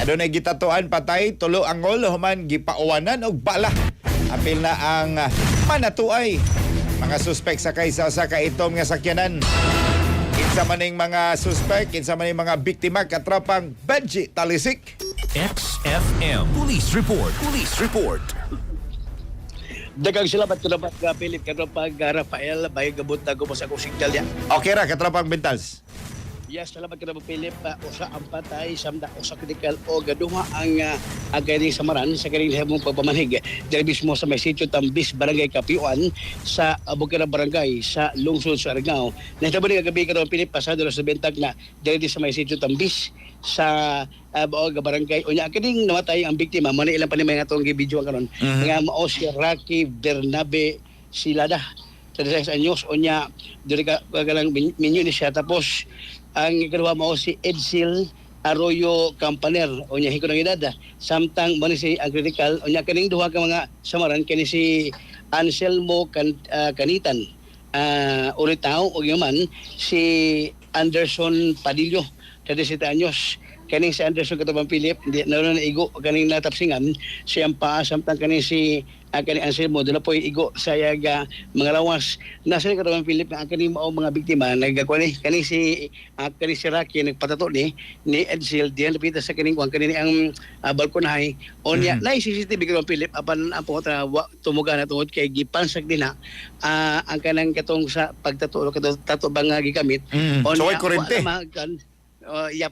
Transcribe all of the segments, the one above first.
Adunay gitatuan patay tulo angol human gipauwanan og bala. Apil na ang manatuay mga suspek sakay sa usa ka itom nga sakyanan. Kinsa maning mga suspek, kinsa maning mga biktima katropang Benji Talisik. XFM Police Report. Police Report. Dagang salamat ko naman ka Philip katropang Rafael bay gabot na gumos akong signal ya. Okay ra katropang Bentals. Yes, salamat ka naman Philip. Usa ang patay, samda usa kritikal o gaduha ang ganing samaran sa ganing hemong pagpamanhig. Dahil mismo sa may sitio Tambis, Barangay Kapiuan sa Bukira Barangay sa lungsod sa Argao. Nahitabo ni kagabi ka naman Philip, pasado na sa bentag na dahil sa may sitio Tambis sa Baoga Barangay. Unya, kaning namatay ang biktima. Muna ilang pa ni mga itong gibidyo karon nga mao si Rocky Bernabe Silada. 36 anyos. Unya, dili ka galang minyo ni siya. Tapos, ang ikaduha mao si Edsel Arroyo Campaner unya hiko ng edad samtang man si ang critical unya kaning duha ka mga samaran kani si Anselmo Canitan Uritao ug yaman si Anderson Padillo 37 anyos kaning si Anderson katabang Philip naroon na igo kaning natapsingan siyang pa samtang kaning si kaning Anselmo dala po igo sa yaga mga lawas nasa katabang Philip ang kaning mao mga biktima nagkakuan kaning si kaning si Rocky nagpatato ni Edsel diyan lapita sa kaning kuan kaning ang balkonahay onya na CCTV katabang Philip apan ang pangota tumuga na tungod kay gipansag din ang kanang katong sa pagtato tato bang gikamit So ay kurente.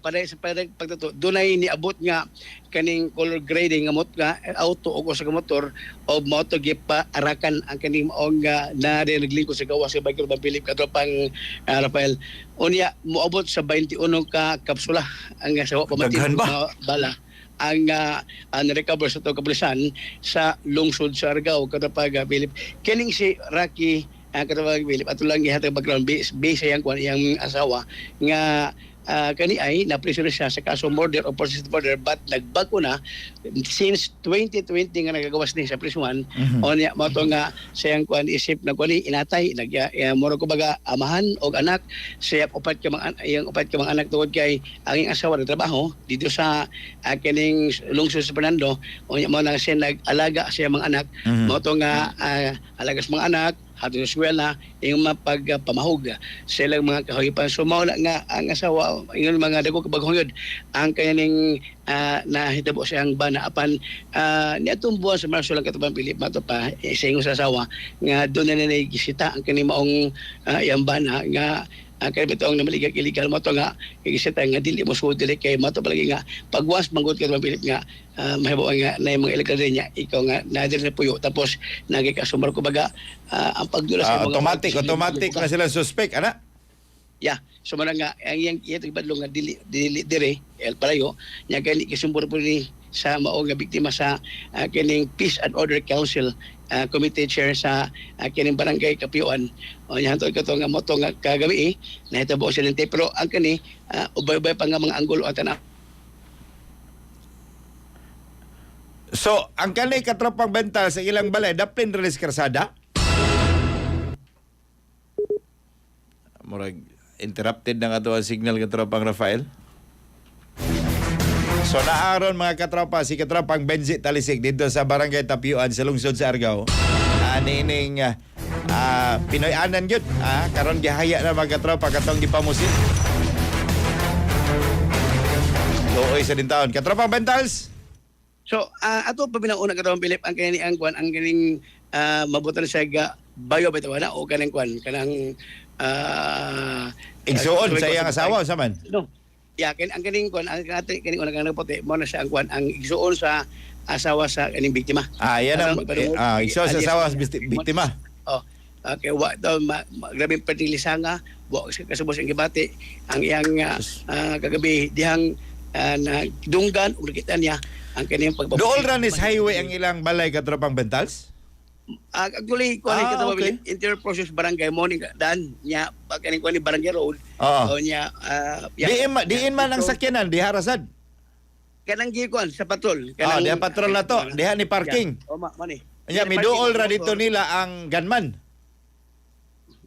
Para sa pagtato dunay niabot nga kaning color grading nga auto o sa motor o moto gipa arakan ang kaning maong na naglingkod sa gawas sa Bagyo Philip katropang Rafael unya moabot sa 21 ka kapsula ang sawa pamatin bala ang na-recover sa itong kapulisan sa lungsod sa Argao katropang Philip kining si Rocky katropang Philip ato lang gihatag background base sa iyang asawa nga kani ay naprisoner siya sa kaso murder o persistent murder but nagbago na since 2020 nga nagagawas ni sa prisuhan o niya mo nga siyang kuan isip na kuan inatay moro ko baga amahan og anak siya upat ka mga anak tungod kay ang iyang asawa nagtrabaho dito sa kining lungsod sa Fernando o niya mo na siya nag-alaga siya mga anak mo nga alaga sa mga anak hato sa eskwela yung mapagpamahog silang mga kahoypan so mao nga ang asawa yung mga dagko kabaghuyod ang kaning nahitabo siyang bana apan niadtong buwan sa Marso lang katubang Philip mato pa sa ingong asawa nga doon na nagisita ang kaning maong iyang bana nga kaya bitong namaligag illegal mo to nga igisita nga dili mo sud dili kay mo to palagi nga pagwas manggod ka Philip nga mahibaw nga na yung mga illegal din niya ikaw nga nadir na puyo tapos nagikasumar ko baga ang pagdula sa mga automatic na sila suspect ana so man nga ang iyang badlong nga dili dire el palayo nya kay gisumbor po ni sa mao nga biktima sa kining Peace and Order Council committee chair sa kining barangay Kapiuan o nya hantod kato nga moto nga kagabi nahitabo sila pero ang kani ubay-ubay pa nga mga anggulo at na. So ang kanay katropang Bental sa ilang balay daplin release karsada murag interrupted na nga to ang signal katropang Rafael. So naaron mga katropa si katropang Benji Talisik dito sa Barangay Tapiuan sa lungsod sa Argao. Nining Pinoy-anan gyud karon gihaya na mga katropa katong gipamusin. Luoy sa din taon. Katropang Bentals. So ato pa binauna katong Philip ang kani ang kwan ang kaning mabutan sa bayo bitaw na o kanang kwan kanang igsuon sa iyang asawa sa man. No. Ang kaning kwan ang kaning una kanang puti mo na siya ang kwan ang igsuon sa asawa sa kaning biktima. Yan ang igsuon sa asawa sa biktima. Okay, wa daw grabing patilisanga, wa kasubos ang gibati ang iyang kagabi dihang nagdunggan ug nakita niya ang kaning pagbabago. Dool Ranis Highway ang ilang balay katropang Bentals? Actually, okay. Interior process barangay morning dan nya kaning kuan ni barangay road. O nya diin man ang sakyanan di harasad. Kanang gikuan sa patrol. Diha patrol na to, diha ni parking. Mani. Nya miduol ra dito nila ang gunman.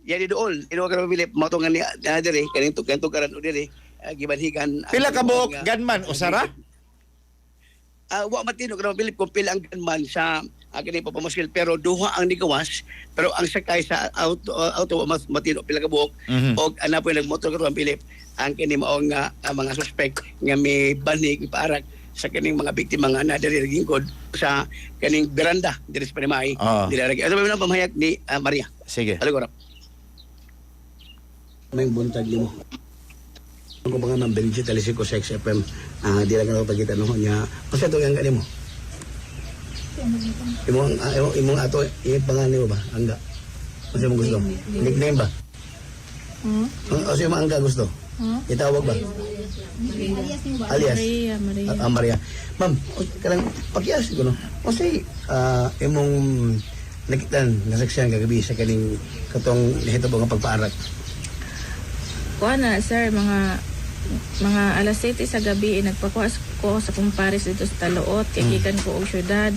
Di dool. Ino ka Philip mo to nga ni dire kaning tugan-tugaran o dire gibanhigan. Pila ka buok gunman usara? wa matino ka mabilip kung pila ang gunman sa kini papamuskil pero duha ang nigawas pero ang sakay sa auto mas matino pila ka buok og ana po nagmotor ka ang Pilip ang kini maong mga suspect nga may banig ipaarak sa kaning mga biktima nga na diri gingkod sa kaning beranda diri sa Panimay diri ra ato na pamahayag ni Maria. Sige. Algo rap. May buntag nimo. Kung mga mambelinsi talisi ko sa XFM, di lang ako pagkita no niya. Kasi ito yung gani mo. Imong ato, pangalan mo ba? Angga. Kasi mo gusto? Nickname ba? Kasi yung Angga gusto? Itawag ba? Alias? Maria. Maria. Ma'am, kanang pakias ko no. Kasi imong nakitan, nasaksihan kagabi sa kaning katong nahitabo nga pagpaarak. Kuha na, sir, mga alas 7 sa gabi, nagpakuha ko sa kumpares dito sa Taluot, kikikan ko og syudad.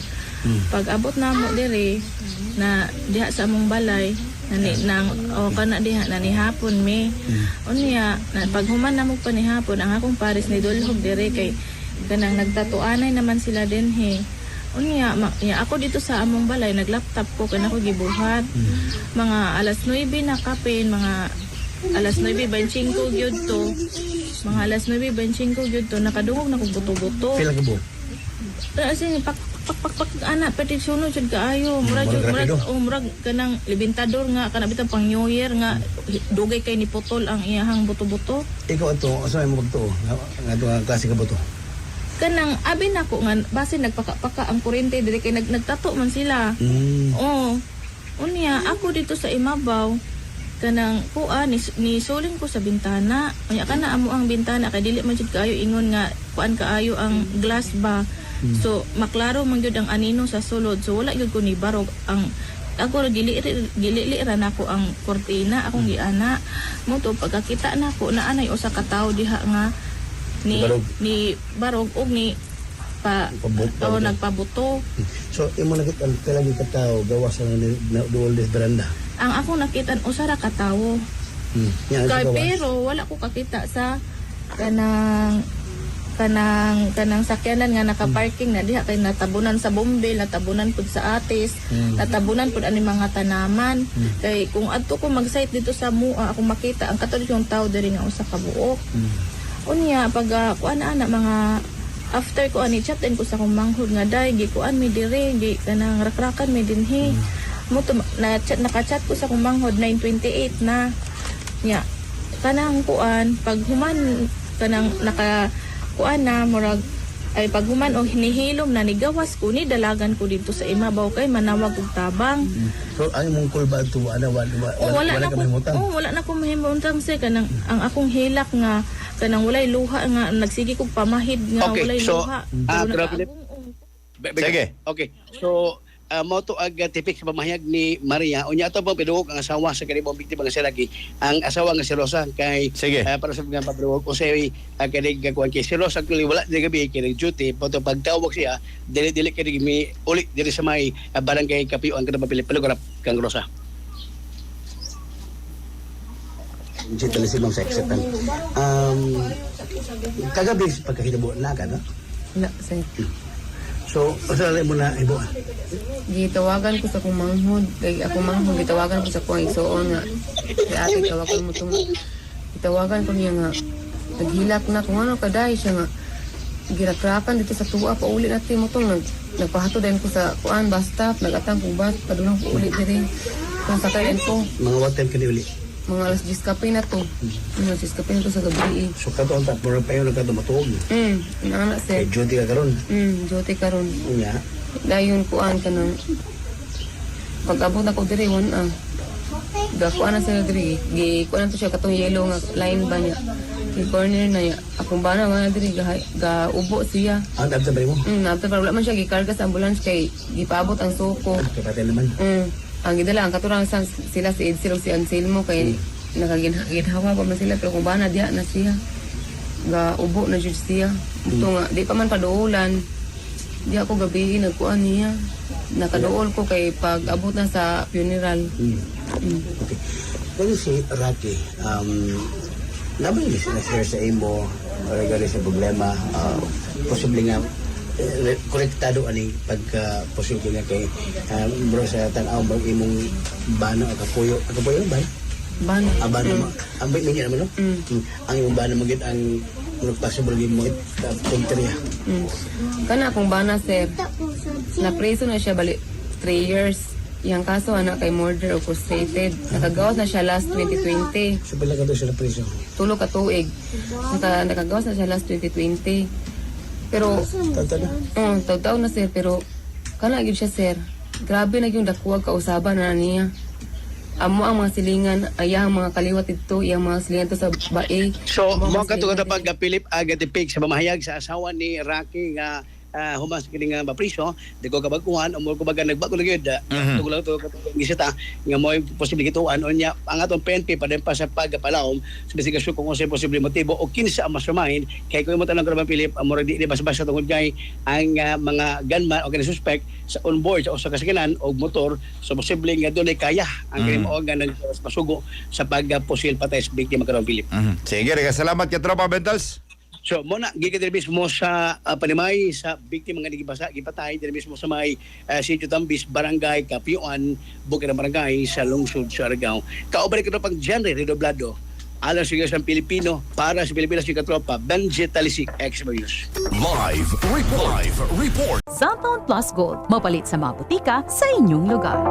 Pag abot na mo diri, na diha sa among balay, kana diha na ni hapon me. Unya, pag human na mo pa ni hapon, ang akong pares ni dulhog diri kay kanang nagtatuanay naman sila din he. Unya, ako dito sa among balay, naglaptop ko, kana ko gibuhat. Mga alas 9 na kapin, mga alas 9:25 gyud to. Mga alas 9:25 gyud to nakadungog na kog buto-buto. Pila ka buok? Kasi pak ana pati sunod jud kaayo. Murag kanang libintador nga kana bitang pang New Year nga dugay kay ni putol ang iyahang buto-buto. Ikaw ato, asa mo magtuo? Nga ito ang klase ka buto? Kanang abi nako nga base nagpaka-paka ang kuryente diri kay nagtato man sila. Oo. Unya ako dito sa imabaw kanang kuan ni suling ko sa bintana unya kana amo ang bintana kay dili man jud kaayo ingon nga kuan kaayo ang glass ba so maklaro man jud ang anino sa sulod so wala jud ko ni barog ang ako gili ra nako ang kortina akong giana mo to pagkakita nako na anay usa ka tawo diha nga ni barog og ni nagpabuto. So imo nakita ang talagi ka tawo gawas ang duol des beranda. Ang ako nakita usa ra ka tawo. Kay pero wala ko kakita sa kanang sakyanan nga naka-parking na diha kay natabunan sa bombil, natabunan pud sa atis, natabunan pud ani mga tanaman. Kay kung adto ko mag-site dito sa mua ako makita ang katulad yung tawo diri nga usa ka buok. Unya pag kuan ana mga after ko ani chat din ko sa kong manghod nga day gikuan mi dire gi kanang rakrakan mi dinhi mo to naka-chat ko sa kong manghod 9:28 na nya kanang kuan pag human kanang naka kuan na murag ay pag human og hinihilom na ni gawas ko ni dalagan ko dito sa imabaw kay manawag og tabang. So ay mong kulba to wala ka mahimutang. Wala na ko mahimutang say kanang ang akong hilak nga kanang walay luha nga nagsige kog pamahid nga walay luha. Sige. Okay. So mo to ag tipik sa pamahayag ni Maria unya ato pang piduok ang asawa sa kanibong biktima nga silagi ang asawa nga si Rosa kay para sa mga paduok o say kanig kuan kay si Rosa actually wala di gabi kay duty pero pagtawag siya dili kay mi uli diri sa may barangay Kapiyo ang kada mapilipilograp kang Rosa. Dito si Ma'am Sexetan. Kagabi pagkahitabo na ka no? Na, sir. So, usalan mo na ibo. Gitawagan ko sa akong manghod. Kay akong manghod, gitawagan ko sa akong igsoon nga. Kay ate, tawagan mo itong... Gitawagan ko niya nga. Naghilak na kung ano kaday siya nga. Girakrakan dito sa tuwa. Pauli natin mo itong nagpahato din ko sa kuan, bus stop. Nagatang kong bus. Padunang ko ulit din. Kung sakayin ko. Mga what time ka di uli? Mga alas 10 kape na to. Mga 10 kape na to sa gabi. So, kato ang tapos pa yun, kato matuog. Inaana, sir. Kay duty ka karon. Duty karon. Unya. Dayon kuan ka ng pag-abot ako diri gakuan na sila diri gikuan to siya katong yellow nga line ba niya di corner na ya akong bana nga diri ga ubo siya Ang dabta ba mo? after wala man siya gikarga sa ambulance kay gipaabot ang suko Kapatid naman. ang gidala ang katurang sila si Edsel si Anselmo kay nakaginhawa pa man sila pero kung bana diya na siya ga ubo na jud siya ito nga di pa man paduulan di ako gabi nagkuan niya nakaduol ko kay pag abot na sa funeral. Okay. Kaya si Rocky, nabang na share sa imo regarding sa problema, posible nga korektado ani pagka posible nga kay bro sa tan-aw bang imong bana o kapuyo ba? Bana. Abano ang bait niya naman no. Ang imong bana magit ang possible gyud mo kontriya. Kana akong bana sir. Na preso na siya bali 3 years. Yang kaso anak kay murder o frustrated. Nakagawas na siya last 2020. So pala ka daw siya na preso. Tulo ka tuig. Nakagawas na siya last 2020. Pero taw-taw na sir pero kana gyud siya sir. Grabe na yung dakuwag kausaban na niya. Amo ang mga silingan, ayang mga kaliwat ito, iyang mga silingan to sa bae. So, Amo mo ang ka to silingan pag Philip Agatipig sa mamahayag sa asawa ni Rocky nga humas kini nga mapriso, di ko kabagkuhan o mo ko baga nagbago na gyud. Tugo lang to gisita nga mo posible gituan unya ang atong PNP pa din pa sa pagpalawom sa investigasyon kung sa posible motibo o kinsa ang mastermind kay ko mo tanong ko Philip amo ra di basta tungod kay ang mga gunman o kanang suspect sa on board sa usa ka sakyanan o motor so posible nga dunay kaya ang kini mao nga nagpasugo sa pagposil patay sa biktima karon Philip. Sige, salamat kay Tropa Bentals. So, muna, gikan din mismo sa panimay sa biktima nga gipatay din mismo sa may Sitio Tambis, Barangay Kapiuan, Bukid ng Barangay sa lungsod sa Aragao. Kaubalik ko na pang genre, redoblado. Alang sa ng Pilipino, para sa Pilipinas yung katropa, Benji Talisik, ex-Mayus. Live report. Cellphone Plus Gold. Mapalit sa mga butika sa inyong lugar.